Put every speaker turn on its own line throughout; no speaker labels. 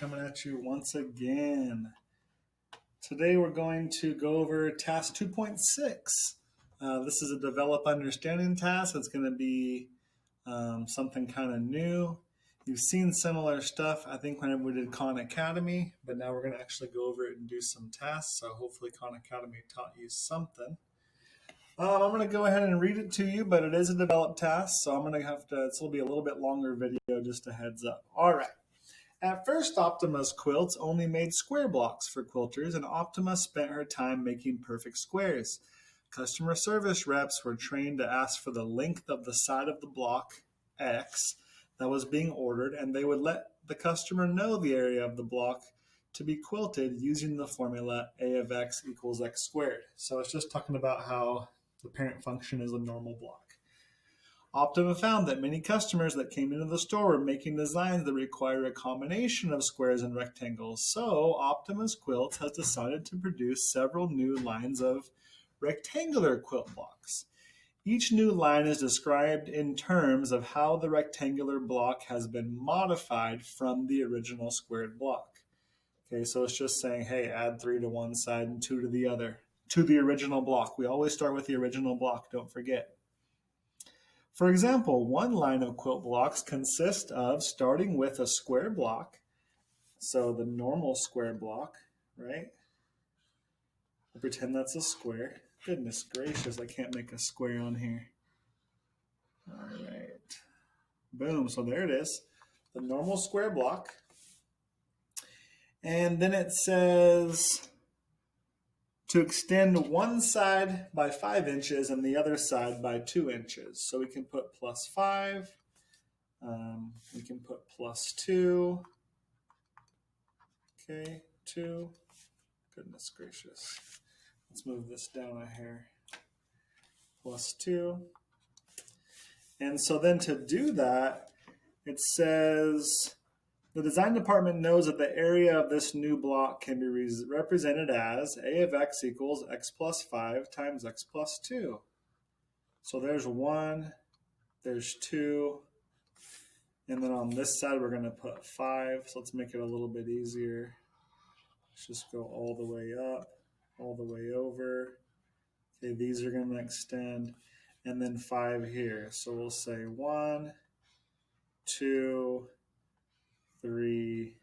coming at you once again. Today we're going to go over task 2.6. This is a develop understanding task. It's going to be something kind of new. You've seen similar stuff, I think, whenever we did Khan Academy, but now we're going to actually go over it and do some tasks. So hopefully Khan Academy taught you something. I'm going to go ahead and read it to you, but it is a developed task, so I'm going to have to, it's will be a little bit longer video, just a heads up. All right. At first, Optima's quilts only made square blocks for quilters, and Optima spent her time making perfect squares. Customer service reps were trained to ask for the length of the side of the block, X, that was being ordered, and they would let the customer know the area of the block to be quilted using the formula A of X equals X squared. So it's just talking about how the parent function is a normal block. Optima found that many customers that came into the store were making designs that require a combination of squares and rectangles. So Optima's Quilts has decided to produce several new lines of rectangular quilt blocks. Each new line is described in terms of how the rectangular block has been modified from the original squared block. Okay, so it's just saying, hey, add 3 to one side and 2 to the other, to the original block. We always start with the original block, don't forget. For example, one line of quilt blocks consists of starting with a square block, so the normal square block, right? We'll pretend that's a square. Goodness gracious, I can't make a square on here. All right. Boom, so there it is, the normal square block. And then it says to extend one side by 5 inches and the other side by 2 inches. So we can put plus 5, we can put plus 2, okay, 2, goodness gracious. Let's move this down a hair, plus 2. And so then to do that, it says, the design department knows that the area of this new block can be represented as A of X equals X plus 5 times X plus 2. So there's 1, there's 2, and then on this side we're going to put 5. So let's make it a little bit easier. Let's just go all the way up, all the way over. Okay, these are going to extend, and then 5 here. So we'll say 1, 2, 3,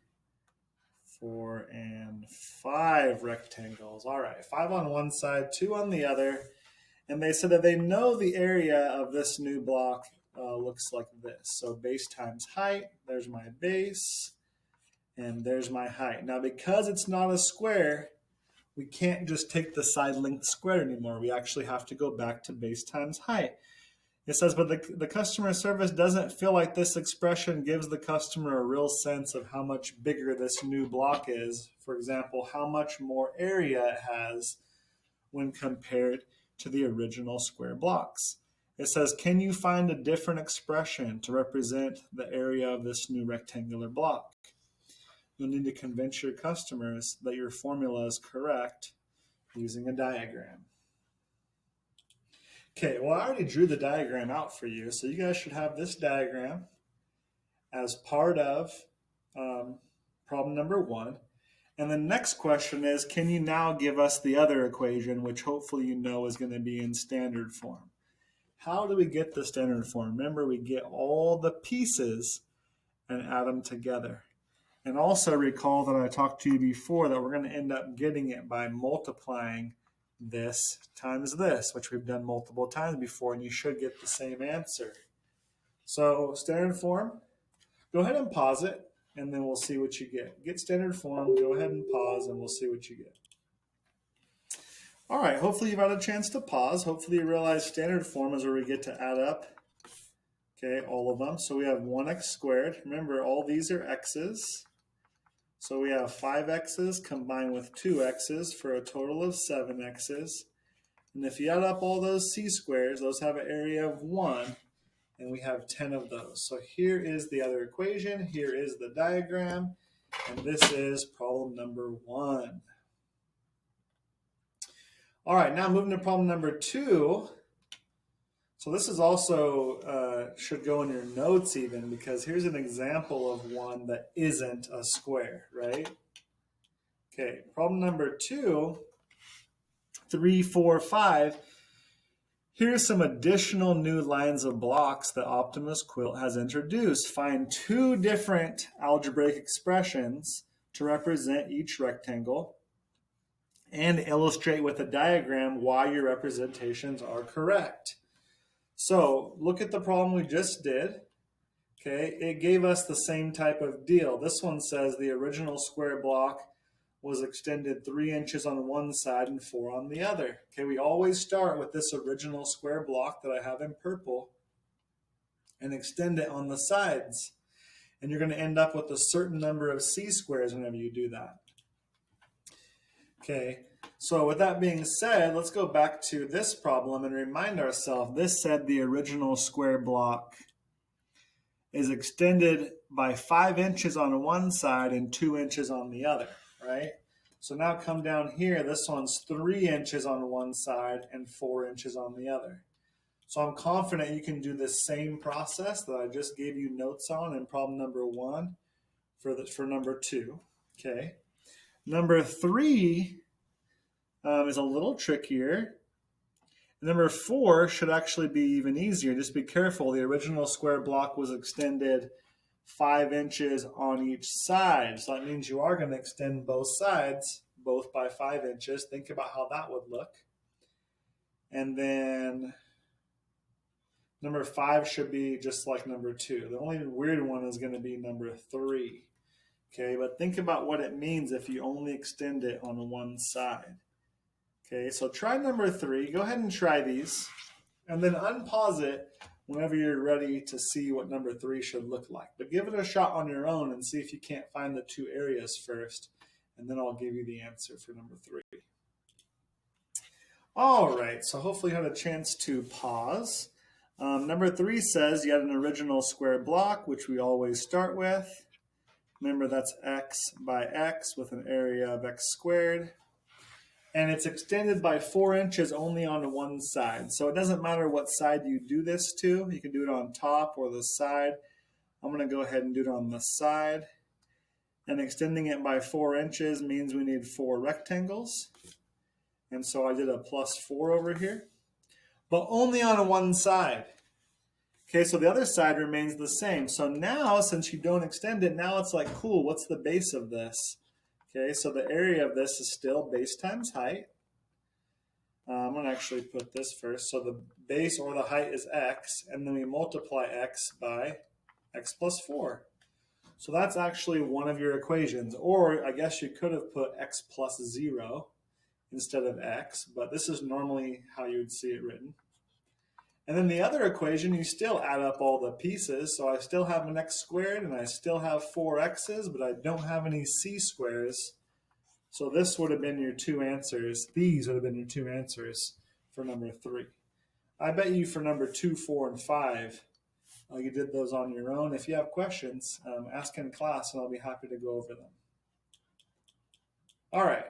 4, and 5 rectangles. All right, 5 on one side, 2 on the other. And they said that they know the area of this new block looks like this. So base times height, there's my base, and there's my height. Now, because it's not a square, we can't just take the side length squared anymore. We actually have to go back to base times height. It says, but the customer service doesn't feel like this expression gives the customer a real sense of how much bigger this new block is. For example, how much more area it has when compared to the original square blocks. It says, can you find a different expression to represent the area of this new rectangular block? You'll need to convince your customers that your formula is correct using a diagram. Okay, well, I already drew the diagram out for you, so you guys should have this diagram as part of problem number 1. And the next question is, can you now give us the other equation, which hopefully you know is going to be in standard form? How do we get the standard form? Remember, we get all the pieces and add them together. And also recall that I talked to you before that we're going to end up getting it by multiplying this times this, which we've done multiple times before, and you should get the same answer. So standard form, go ahead and pause it, and then we'll see what you get. Get standard form, go ahead and pause, and we'll see what you get. All right, hopefully you've had a chance to pause. Hopefully you realize standard form is where we get to add up, okay, all of them. So we have 1x squared. Remember, all these are x's. So we have 5x's combined with 2x's for a total of 7x's. And if you add up all those c squares, those have an area of 1, and we have 10 of those. So here is the other equation, here is the diagram, and this is problem number 1. All right, now moving to problem number 2. So this is also should go in your notes even, because here's an example of one that isn't a square, right? Okay, problem number 2, 3, 4, 5. Here's some additional new lines of blocks that Optimus Quilt has introduced. Find 2 different algebraic expressions to represent each rectangle and illustrate with a diagram why your representations are correct. So look at the problem we just did. Okay, it gave us the same type of deal. This one says the original square block was extended 3 inches on one side and 4 on the other. Okay, we always start with this original square block that I have in purple and extend it on the sides. And you're going to end up with a certain number of c-squares whenever you do that. Okay, so with that being said, let's go back to this problem and remind ourselves. This said the original square block is extended by 5 inches on one side and 2 inches on the other, right? So now come down here, this one's 3 inches on one side and 4 inches on the other. So I'm confident you can do this same process that I just gave you notes on in problem number 1 for number 2, okay? Number 3 is a little trickier. Number 4 should actually be even easier. Just be careful. The original square block was extended 5 inches on each side. So that means you are going to extend both sides, both by 5 inches. Think about how that would look. And then number 5 should be just like number 2. The only weird one is going to be number 3. Okay, but think about what it means if you only extend it on one side. Okay, so try number 3. Go ahead and try these, and then unpause it whenever you're ready to see what number 3 should look like. But give it a shot on your own and see if you can't find the 2 areas first, and then I'll give you the answer for number 3. All right, so hopefully you had a chance to pause. Number 3 says you had an original square block, which we always start with. Remember, that's x by x with an area of x squared. And it's extended by 4 inches only on one side. So it doesn't matter what side you do this to. You can do it on top or the side. I'm going to go ahead and do it on the side. And extending it by 4 inches means we need 4 rectangles. And so I did a plus 4 over here. But only on one side. Okay, so the other side remains the same. So now, since you don't extend it, now it's like, cool, what's the base of this? Okay, so the area of this is still base times height. I'm going to actually put this first. So the base or the height is x, and then we multiply x by x plus 4. So that's actually one of your equations. Or I guess you could have put x plus 0 instead of x, but this is normally how you would see it written. And then the other equation, you still add up all the pieces. So I still have an x squared and I still have 4 x's, but I don't have any c squares. So this would have been your 2 answers. These would have been your 2 answers for number 3. I bet you for number 2, 4, and 5, you did those on your own. If you have questions, ask in class and I'll be happy to go over them. All right.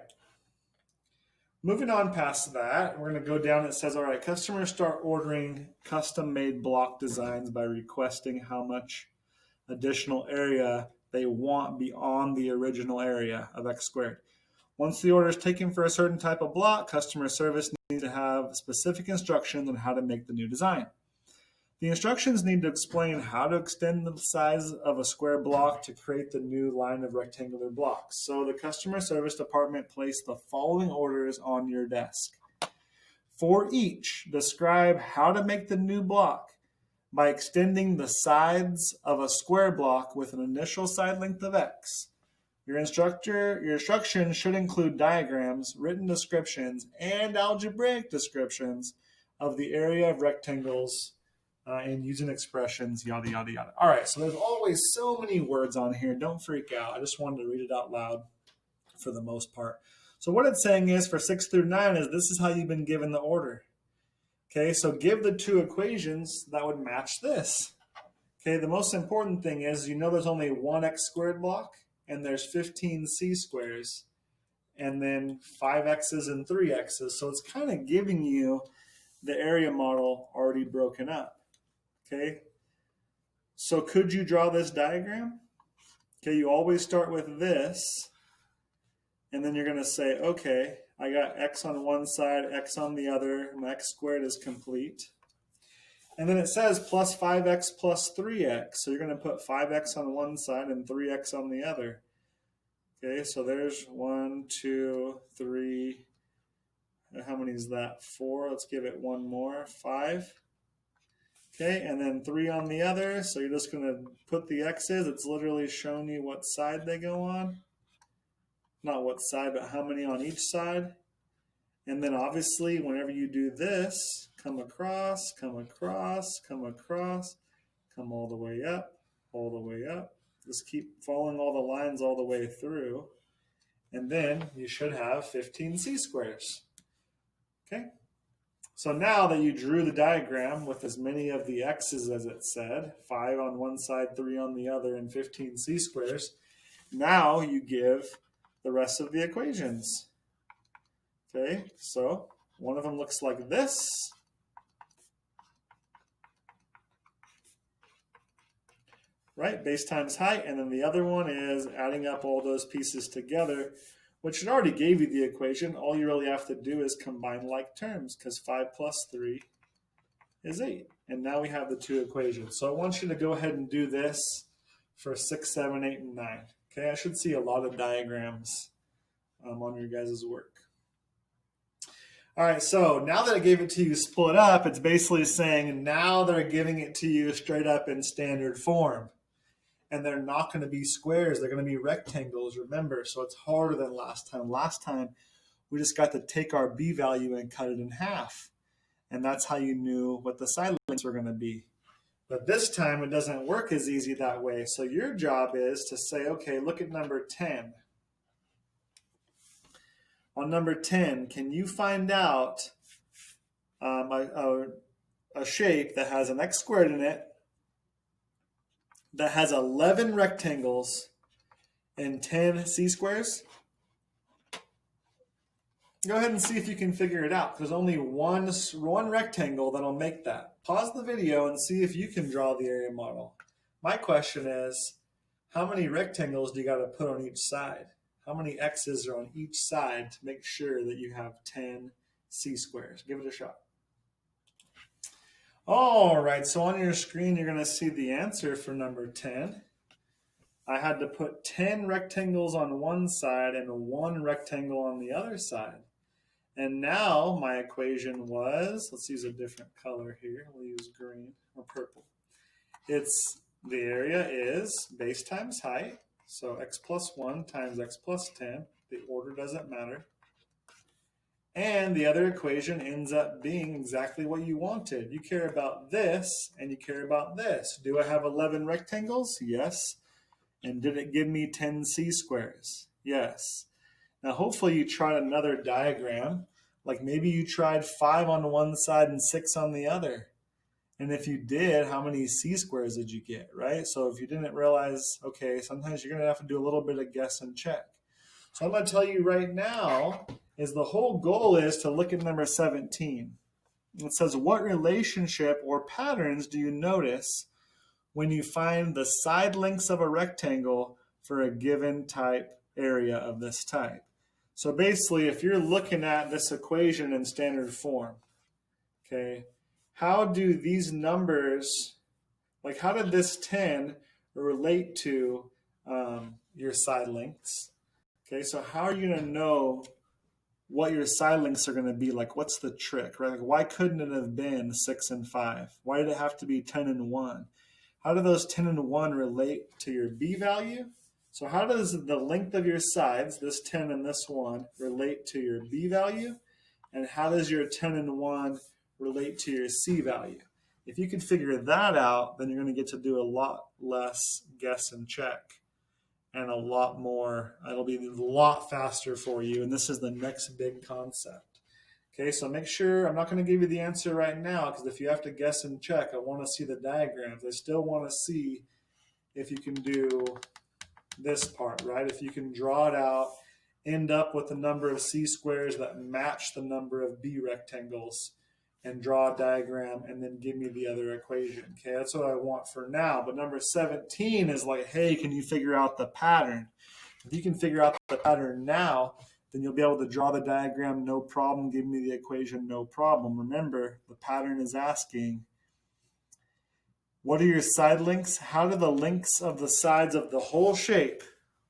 Moving on past that, we're going to go down. It says, all right, customers start ordering custom-made block designs by requesting how much additional area they want beyond the original area of x squared. Once the order is taken for a certain type of block, customer service needs to have specific instructions on how to make the new design. The instructions need to explain how to extend the size of a square block to create the new line of rectangular blocks. So the customer service department placed the following orders on your desk. For each, describe how to make the new block by extending the sides of a square block with an initial side length of x. Your instructions should include diagrams, written descriptions, and algebraic descriptions of the area of rectangles and using expressions, yada, yada, yada. All right, so there's always so many words on here. Don't freak out. I just wanted to read it out loud for the most part. So what it's saying is for 6 through 9 is this is how you've been given the order. Okay, so give the 2 equations that would match this. Okay, the most important thing is you know there's only one x squared block and there's 15 c squares and then 5 x's and 3 x's. So it's kind of giving you the area model already broken up. Okay, so could you draw this diagram? Okay, you always start with this, and then you're going to say, okay, I got x on one side, x on the other, my x squared is complete. And then it says plus 5x plus 3x, so you're going to put 5x on one side and 3x on the other. Okay, so there's 1, 2, 3, how many is that? 4, let's give it one more, 5. Okay, and then 3 on the other, so you're just going to put the x's. It's literally showing you what side they go on. Not what side, but how many on each side. And then obviously, whenever you do this, come across, come across, come across, come all the way up, all the way up. Just keep following all the lines all the way through. And then you should have 15 c-squares. Okay? So now that you drew the diagram with as many of the x's as it said, 5 on one side, 3 on the other, and 15 c-squares, now you give the rest of the equations. Okay, so one of them looks like this. Right, base times height, and then the other one is adding up all those pieces together, which it already gave you the equation. All you really have to do is combine like terms, because 5 plus 3 is 8. And now we have the two equations. So I want you to go ahead and do this for 6, 7, 8, and 9. Okay, I should see a lot of diagrams on your guys' work. All right, so now that I gave it to you split up, it's basically saying now they're giving it to you straight up in standard form. And they're not going to be squares. They're going to be rectangles, remember. So it's harder than last time. Last time, we just got to take our b value and cut it in half. And that's how you knew what the side lengths were going to be. But this time, it doesn't work as easy that way. So your job is to say, okay, look at number 10. On number 10, can you find out a shape that has an x squared in it, that has 11 rectangles and 10 c-squares? Go ahead and see if you can figure it out. There's only one rectangle that'll make that. Pause the video and see if you can draw the area model. My question is, how many rectangles do you got to put on each side? How many x's are on each side to make sure that you have 10 c-squares? Give it a shot. All right, so on your screen, you're going to see the answer for number 10. I had to put 10 rectangles on one side and 1 rectangle on the other side. And now my equation was, let's use a different color here. We'll use green or purple. It's the area is base times height. So x plus 1 times x plus 10. The order doesn't matter. And the other equation ends up being exactly what you wanted. You care about this and you care about this. Do I have 11 rectangles? Yes. And did it give me 10 c-squares? Yes. Now hopefully you tried another diagram. Like maybe you tried 5 on one side and 6 on the other. And if you did, how many c-squares did you get, right? So if you didn't realize, okay, sometimes you're going to have to do a little bit of guess and check. So I'm going to tell you right now is the whole goal is to look at number 17. It says, what relationship or patterns do you notice when you find the side lengths of a rectangle for a given type area of this type? So basically, if you're looking at this equation in standard form, okay, how do these numbers, like how did this 10 relate to your side lengths? Okay, so how are you going to know what your side lengths are going to be? Like, what's the trick, right? Like, why couldn't it have been 6 and 5? Why did it have to be 10 and 1? How do those 10 and 1 relate to your b value? So how does the length of your sides, this 10 and this 1, relate to your b value? And how does your 10 and 1 relate to your c value? If you can figure that out, then you're going to get to do a lot less guess and check. And a lot more, it'll be a lot faster for you. And this is the next big concept. Okay, so make sure, I'm not going to give you the answer right now, because if you have to guess and check, I want to see the diagrams. I still want to see if you can do this part, right? If you can draw it out, end up with the number of c-squares that match the number of b rectangles and draw a diagram and then give me the other equation. Okay, that's what I want for now. But number 17 is like, hey, can you figure out the pattern? If you can figure out the pattern now, then you'll be able to draw the diagram, no problem. Give me the equation, no problem. Remember, the pattern is asking, what are your side lengths? How do the lengths of the sides of the whole shape,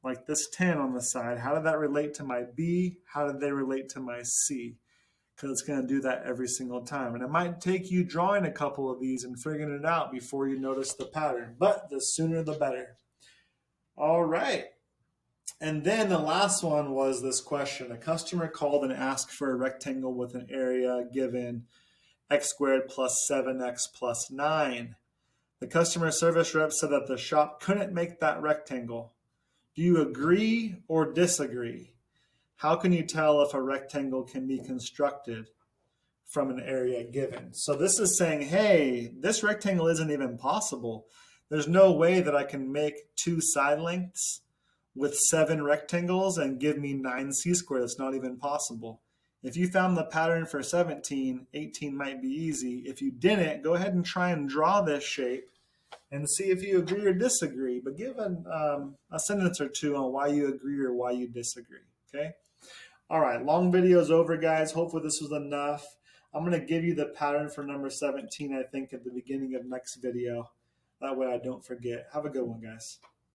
like this 10 on the side, how did that relate to my B? How did they relate to my C? Because it's going to do that every single time. And it might take you drawing a couple of these and figuring it out before you notice the pattern. But the sooner the better. All right. And then the last one was this question. A customer called and asked for a rectangle with an area given x squared plus 7x plus 9. The customer service rep said that the shop couldn't make that rectangle. Do you agree or disagree? How can you tell if a rectangle can be constructed from an area given? So this is saying, hey, this rectangle isn't even possible. There's no way that I can make 2 side lengths with 7 rectangles and give me 9c squared. It's not even possible. If you found the pattern for 17, 18 might be easy. If you didn't, go ahead and try and draw this shape and see if you agree or disagree. But give a sentence or two on why you agree or why you disagree, okay? All right, long video is over, guys. Hopefully this was enough. I'm going to give you the pattern for number 17, I think, at the beginning of next video. That way I don't forget. Have a good one, guys.